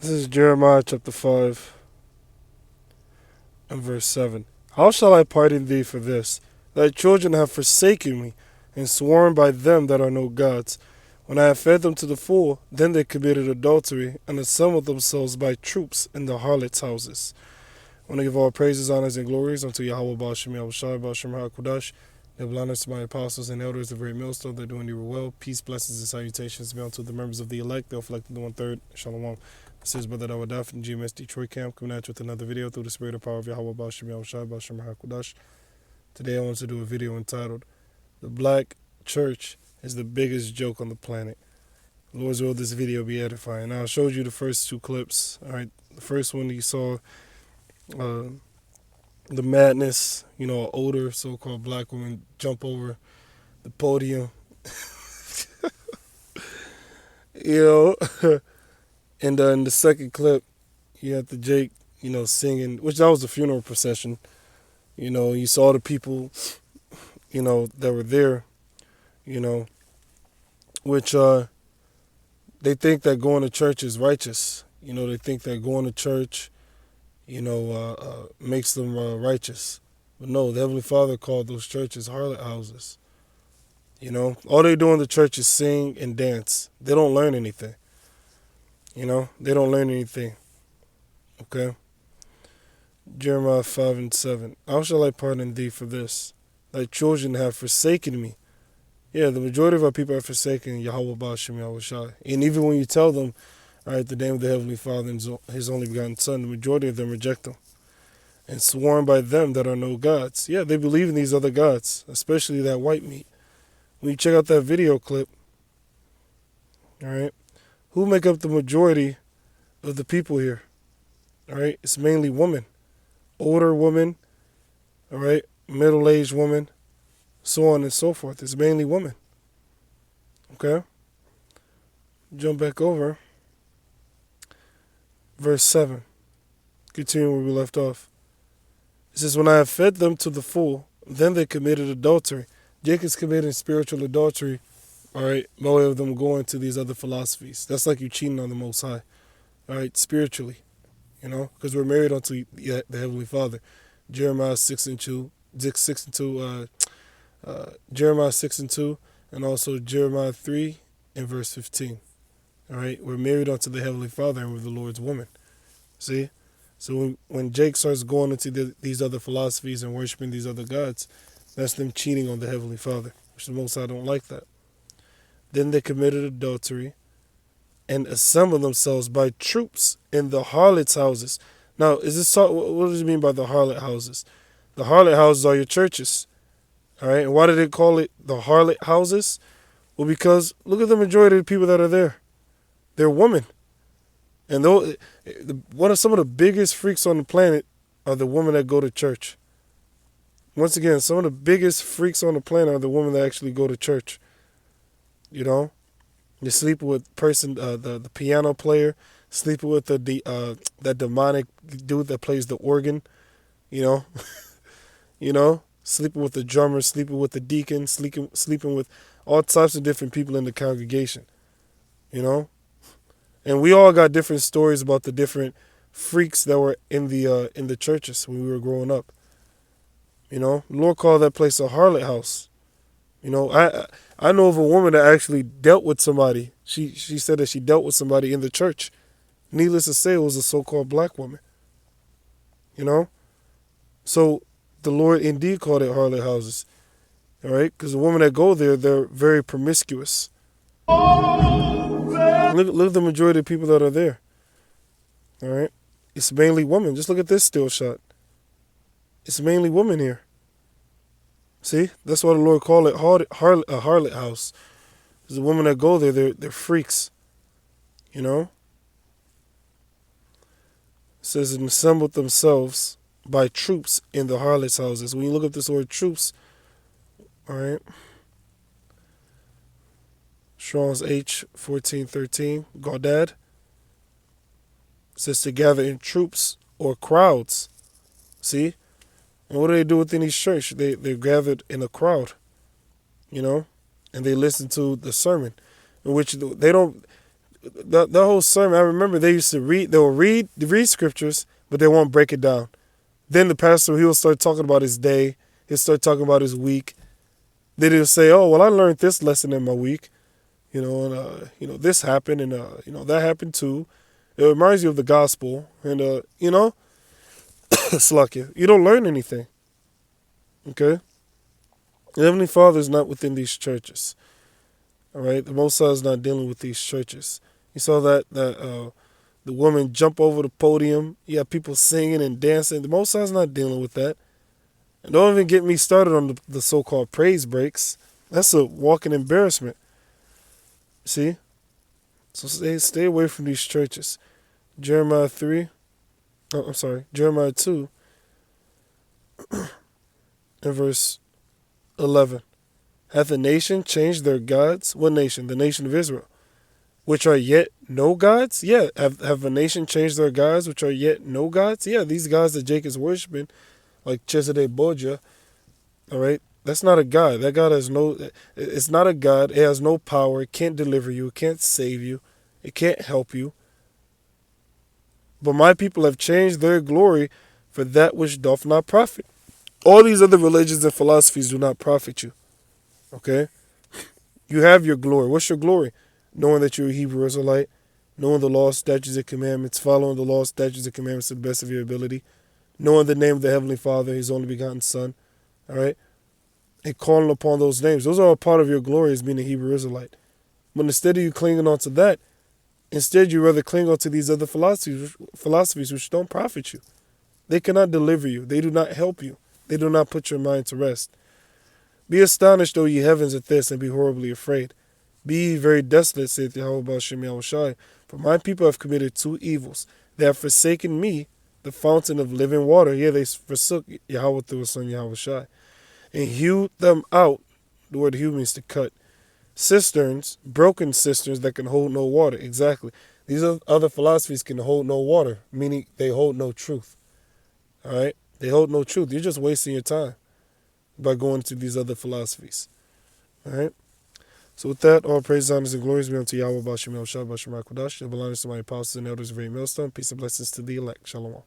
This is Jeremiah chapter 5 and verse 7. How shall I pardon thee for this? Thy children have forsaken me, and sworn by them that are no gods. When I have fed them to the full, then they committed adultery, and assembled themselves by troops in the harlots' houses. I want to give all praises, honors, and glories unto Yahweh Ba'ashem Yahushai Ba'ashem HaKodash. Give honors to my apostles and elders of Great Millstone. They're doing you well. Peace, blessings, and salutations be unto the members of the elect. They'll reflect the 1/3. Shalom. This is Brother Dawadaf from GMS Detroit Camp, coming at you with another video through the spirit and power of Yahweh Ba'ashem Yahushai Ba'ashem HaKodash. Today I want to do a video entitled, The Black Church is the Biggest Joke on the Planet. Lord's will this video be edifying. Now I showed you the first two clips. Alright, the first one you saw the madness, older so-called black woman jump over the podium. And in the second clip, you had the Jake, singing, which that was a funeral procession. You saw the people, that were there, which they think that going to church is righteous. They think that going to church, makes them righteous. But no, the Heavenly Father called those churches harlot houses. All they do in the church is sing and dance. They don't learn anything. They don't learn anything. Okay? Jeremiah 5 and 7. How shall I pardon thee for this? Thy children have forsaken me. Yeah, the majority of our people have forsaken Yahweh Ba'ashem Yahushai. And even when you tell them, all right, the name of the Heavenly Father and His only begotten Son, the majority of them reject Him. And sworn by them that are no gods. Yeah, they believe in these other gods, especially that white meat. When you check out that video clip, all right, who make up the majority of the people here? All right, it's mainly women. Older women, all right, middle-aged women, so on and so forth. It's mainly women. Okay? Jump back over. Verse 7. Continue where we left off. It says, when I have fed them to the full, then they committed adultery. Jacob's committing spiritual adultery, all right, by way of them going to these other philosophies. That's like you cheating on the Most High, all right, spiritually, because we're married unto the Heavenly Father. Jeremiah 6 and 2, Jeremiah 6 and 2, and also Jeremiah 3 and verse 15. All right, we're married unto the Heavenly Father and we're the Lord's woman. See? So when Jake starts going into these other philosophies and worshiping these other gods, that's them cheating on the Heavenly Father, which the Most High don't like that. Then they committed adultery and assembled themselves by troops in the harlots' houses. Now, what does it mean by the harlot houses? The harlot houses are your churches. All right, and why did they call it the harlot houses? Well, because look at the majority of the people that are there. They're women. And some of the biggest freaks on the planet are the women that go to church. Once again, some of the biggest freaks on the planet are the women that actually go to church. You're sleeping with the piano player, sleeping with that demonic dude that plays the organ, sleeping with the drummer, sleeping with the deacon, sleeping with all types of different people in the congregation, And we all got different stories about the different freaks that were in the churches when we were growing up. The Lord called that place a harlot house. I know of a woman that actually dealt with somebody. She said that she dealt with somebody in the church. Needless to say, it was a so-called black woman. So the Lord indeed called it harlot houses. All right? Because the women that go there, they're very promiscuous. Look at the majority of people that are there. All right? It's mainly women. Just look at this still shot. It's mainly women here. See? That's why the Lord called it a harlot house. Because the women that go there, they're freaks. It says, and assembled themselves by troops in the harlots' houses. When you look up this word troops, all right, Strong's H 1413, Gaudad, says to gather in troops or crowds. See? And what do they do within these church? They're gathered in a crowd, and they listen to the sermon, in which they don't. the whole sermon, I remember they will read scriptures, but they won't break it down. Then the pastor, he will start talking about his day. He'll start talking about his week. Then he'll say, oh, well, I learned this lesson in my week. And this happened, and that happened too. It reminds you of the gospel, and Slakia, you don't learn anything. Okay, the Heavenly Father is not within these churches. All right, the Most High is not dealing with these churches. You saw that the woman jump over the podium. You have people singing and dancing. The Most High is not dealing with that. And don't even get me started on the so-called praise breaks. That's a walking embarrassment. See? So stay away from these churches. Jeremiah 2 and verse 11. Hath a nation changed their gods? What nation? The nation of Israel. Which are yet no gods? Yeah. Have a nation changed their gods, which are yet no gods? Yeah, these gods that Jacob's worshiping, like Chesedek Boja, all right? That's not a god. That god it's not a god. It has no power. It can't deliver you. It can't save you. It can't help you. But my people have changed their glory for that which doth not profit. All these other religions and philosophies do not profit you. Okay? You have your glory. What's your glory? Knowing that you're a Hebrew Israelite, knowing the law, statutes, and commandments, following the law, statutes, and commandments to the best of your ability, knowing the name of the Heavenly Father, His only begotten Son, all right? And calling upon those names. Those are all part of your glory as being a Hebrew Israelite. But instead of you clinging on to that, instead you rather cling on to these other philosophies which don't profit you. They cannot deliver you. They do not help you. They do not put your mind to rest. Be astonished, O ye heavens, at this, and be horribly afraid. Be ye very desolate, saith Yahweh Ba'ashem Yahushai, for my people have committed two evils. They have forsaken me, the fountain of living water. Yeah, they forsook Yahweh through His Son Yahushai, and hewed them out. The word hew means to cut. Cisterns, broken cisterns that can hold no water. Exactly. These other philosophies can hold no water, meaning they hold no truth. All right? They hold no truth. You're just wasting your time by going to these other philosophies. All right? So with that, all praise, honors, and glories be unto Yahweh, Ba'ashem Yahushua, Ba'ashem HaKadosh, the belongings to my apostles and elders of every millstone. Peace and blessings to the elect. Shalom.